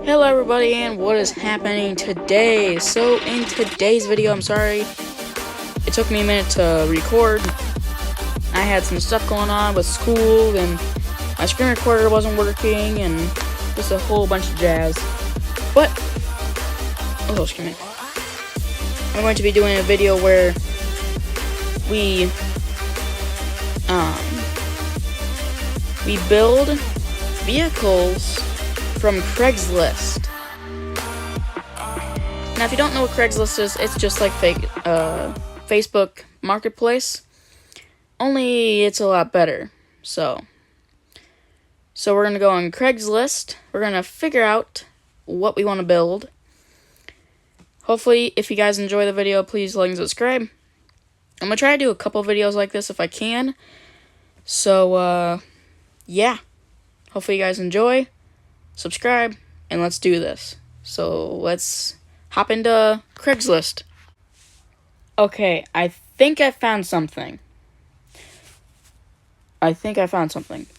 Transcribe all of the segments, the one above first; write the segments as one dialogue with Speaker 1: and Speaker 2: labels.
Speaker 1: Hello everybody, and what is happening today? So in today's video, I'm sorry it took me a minute to record. I had some stuff going on with school and my screen recorder wasn't working and just a whole bunch of jazz. But oh, excuse me. I'm going to be doing a video where we build vehicles from Craigslist. Now, if you don't know what Craigslist is, it's just like Facebook Marketplace, only it's a lot better. So we're gonna go on Craigslist. We're gonna figure out what we want to build. Hopefully, if you guys enjoy the video, please like and subscribe. I'm gonna try to do a couple videos like this if I can. So, yeah. Hopefully you guys enjoy. Subscribe, and let's do this. So let's hop into Craigslist. Okay, I think I found something.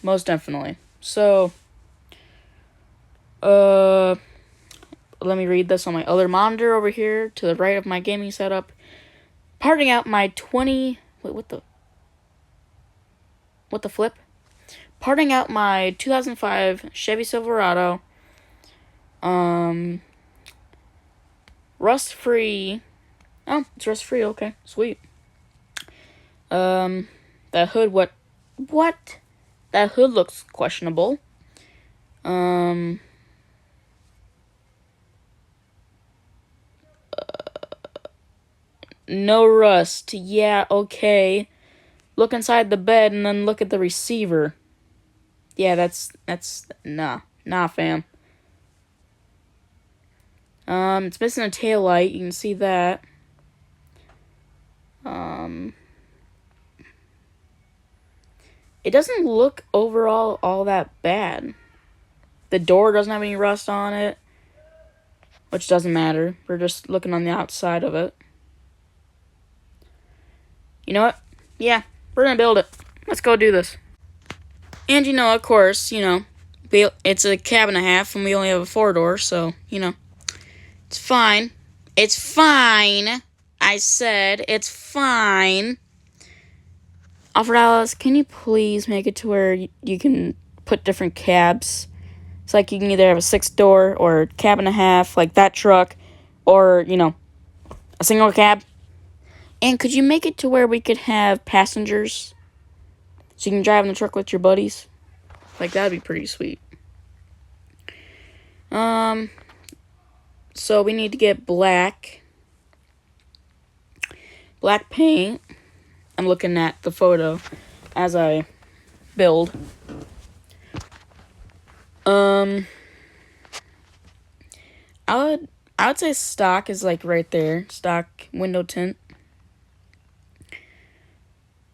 Speaker 1: Most definitely. So, let me read this on my other monitor over here to the right of my gaming setup. Parting out my what the flip? Parting out my 2005 Chevy Silverado, rust-free. Oh, it's rust-free. Okay, sweet. That hood. What? That hood looks questionable. No rust. Yeah. Okay. Look inside the bed and then look at the receiver. Yeah, that's nah, fam. It's missing a tail light. You can see that. It doesn't look overall all that bad. The door doesn't have any rust on it, which doesn't matter. We're just looking on the outside of it. You know what? Yeah, we're gonna build it. Let's go do this. And of course, it's a cab and a half, and we only have a 4-door, so, it's fine. It's fine. I said it's fine. Alfred Alice, can you please make it to where you can put different cabs? It's like you can either have a 6-door or a cab and a half, like that truck, or, a single cab. And could you make it to where we could have passengers? So you can drive in the truck with your buddies. Like, that'd be pretty sweet. So we need to get black paint. I'm looking at the photo as I build. I would say stock is like right there. Stock window tint.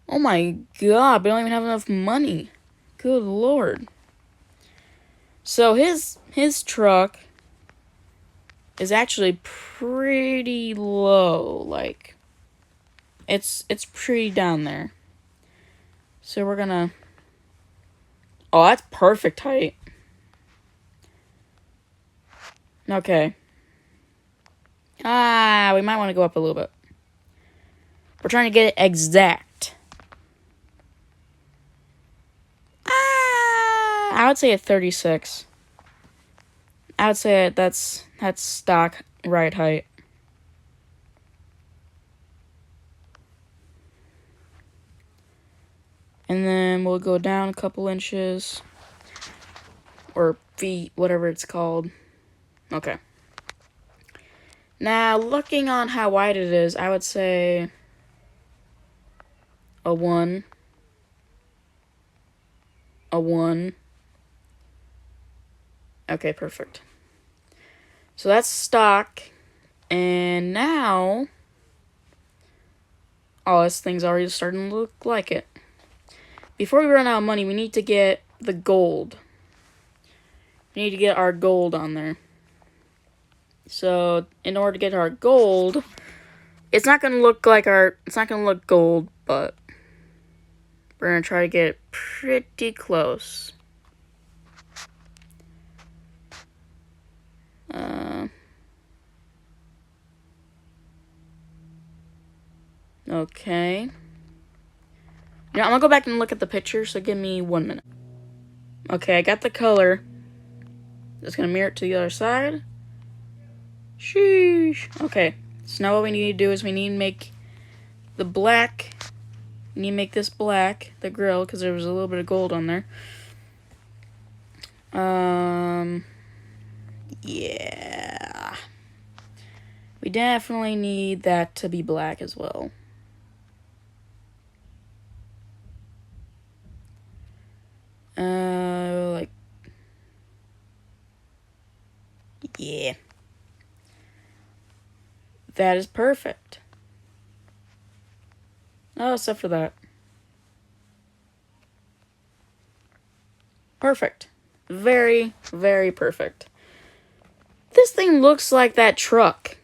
Speaker 1: Oh my god, we don't even have enough money. Good lord. So his truck is actually pretty low. Like, it's pretty down there. So we're gonna... Oh, that's perfect height. Okay. We might want to go up a little bit. We're trying to get it exact. I would say a 36. I would say that's stock right height. And then we'll go down a couple inches. Or feet, whatever it's called. Okay. Now, looking on how wide it is, I would say a 1. A 1. Okay, perfect. So that's stock. And now... Oh, this thing's already starting to look like it. Before we run out of money, we need to get the gold. We need to get our gold on there. So, in order to get our gold, it's not going to look like it's not going to look gold, but we're going to try to get it pretty close. Okay. You know, I'm gonna go back and look at the picture, so give me 1 minute. Okay, I got the color. Just gonna mirror it to the other side. Sheesh. Okay, so now what we need to do is we need to make the black. We need to make this black, the grill, because there was a little bit of gold on there. Yeah. We definitely need that to be black as well. Like, yeah. That is perfect. Oh, except for that. Perfect. Very, very perfect. This thing looks like that truck.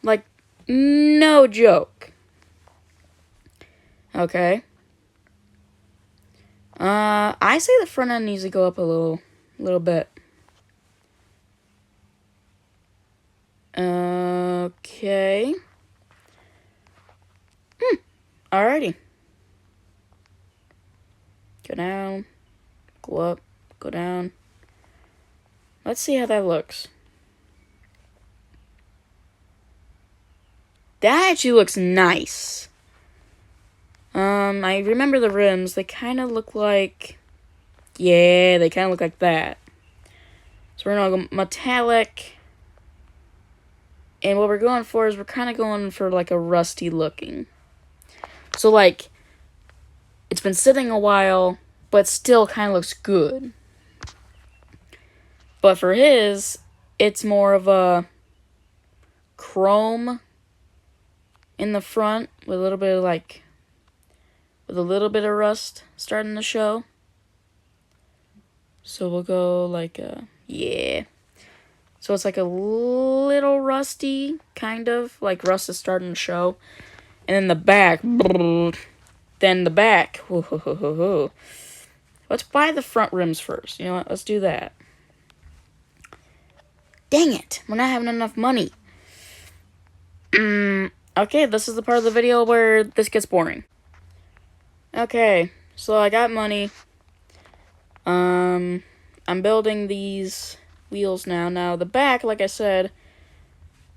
Speaker 1: Like, no joke. Okay. I say the front end needs to go up a little bit. Okay. Alrighty. Go down, go up, go down. Let's see how that looks. That actually looks nice. I remember the rims. They kind of look like... Yeah, they kind of look like that. So we're going to go metallic. And what we're going for is we're kind of going for like a rusty looking. So like, it's been sitting a while, but still kind of looks good. But for his, it's more of a chrome in the front with a little bit of like, with a little bit of rust starting to show. So we'll go like yeah. So it's like a little rusty, kind of, like rust is starting to show. And then the back, then the back. Let's buy the front rims first. You know what? Let's do that. Dang it, we're not having enough money. Okay, this is the part of the video where this gets boring. Okay, so I got money. I'm building these wheels now. Now the back, like I said,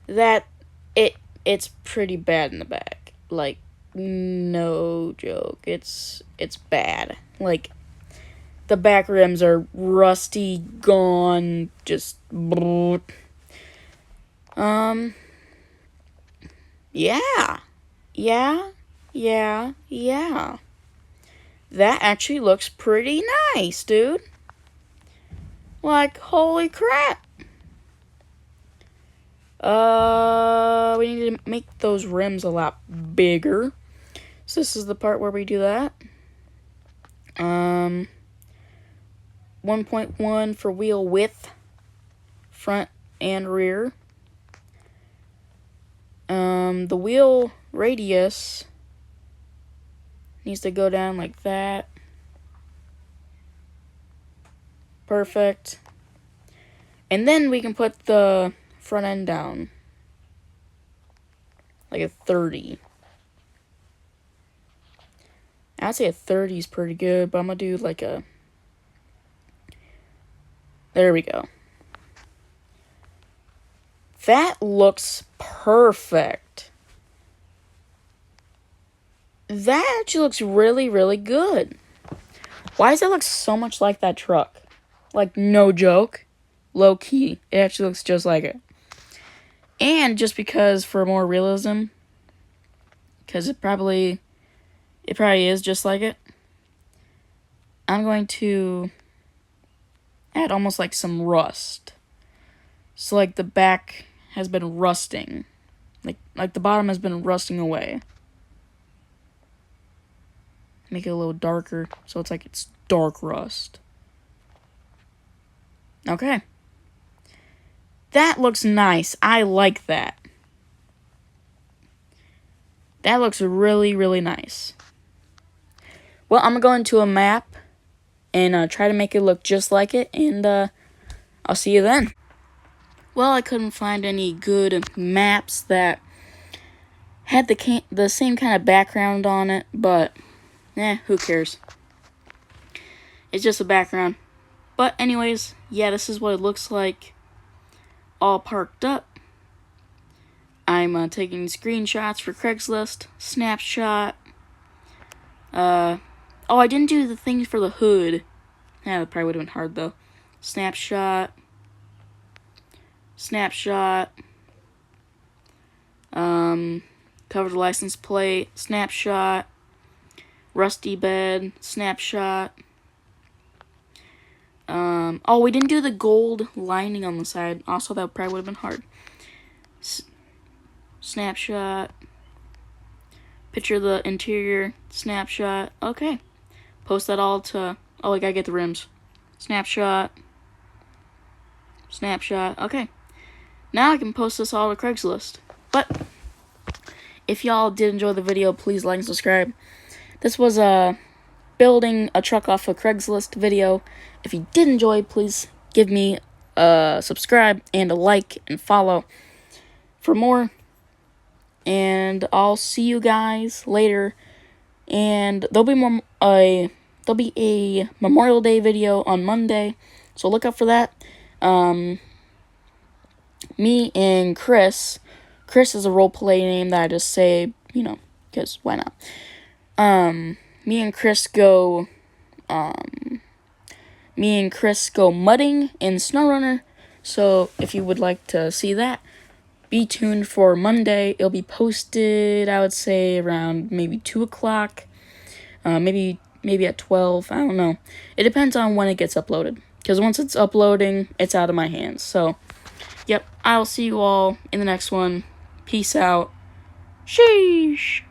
Speaker 1: it's pretty bad in the back. Like, no joke. It's bad. Like, the back rims are rusty, gone, just yeah. That actually looks pretty nice, dude. Like, holy crap. We need to make those rims a lot bigger. So this is the part where we do that. 1.1 for wheel width, front and rear. The wheel radius needs to go down like that. Perfect. And then we can put the front end down. Like a 30. I'd say a 30 is pretty good, but I'm going to do like a... There we go. That looks perfect. That actually looks really, really good. Why does it look so much like that truck? Like, no joke. Low key. It actually looks just like it. And just because for more realism, because it probably is just like it, I'm going to add almost like some rust. So like the back has been rusting. Like the bottom has been rusting away. Make it a little darker so it's like it's dark rust. Okay. That looks nice. I like that. That looks really, really nice. Well, I'm going to go into a map and try to make it look just like it, and I'll see you then. Well, I couldn't find any good maps that Had the same kind of background on it, but who cares? It's just a background. But anyways, yeah, this is what it looks like, all parked up. I'm taking screenshots for Craigslist, snapshot. Oh, I didn't do the thing for the hood. Yeah, that probably would have been hard though. Snapshot. Cover the license plate. Snapshot. Rusty bed. Snapshot. Oh, we didn't do the gold lining on the side. Also, that probably would have been hard. Snapshot. Picture of the interior. Snapshot. Okay. Post that all to... Oh, I gotta get the rims. Snapshot. Okay. Now I can post this all to Craigslist. But if y'all did enjoy the video, please like and subscribe. This was building a truck off a Craigslist video. If you did enjoy, please give me a subscribe and a like and follow for more. And I'll see you guys later. And there'll be a Memorial Day video on Monday, so look out for that. Me and Chris is a roleplay name that I just say, because why not? Me and Chris go mudding in SnowRunner, so if you would like to see that, be tuned for Monday. It'll be posted, I would say, around maybe 2 o'clock, maybe at 12, I don't know. It depends on when it gets uploaded, because once it's uploading, it's out of my hands. So, yep, I'll see you all in the next one. Peace out. Sheesh.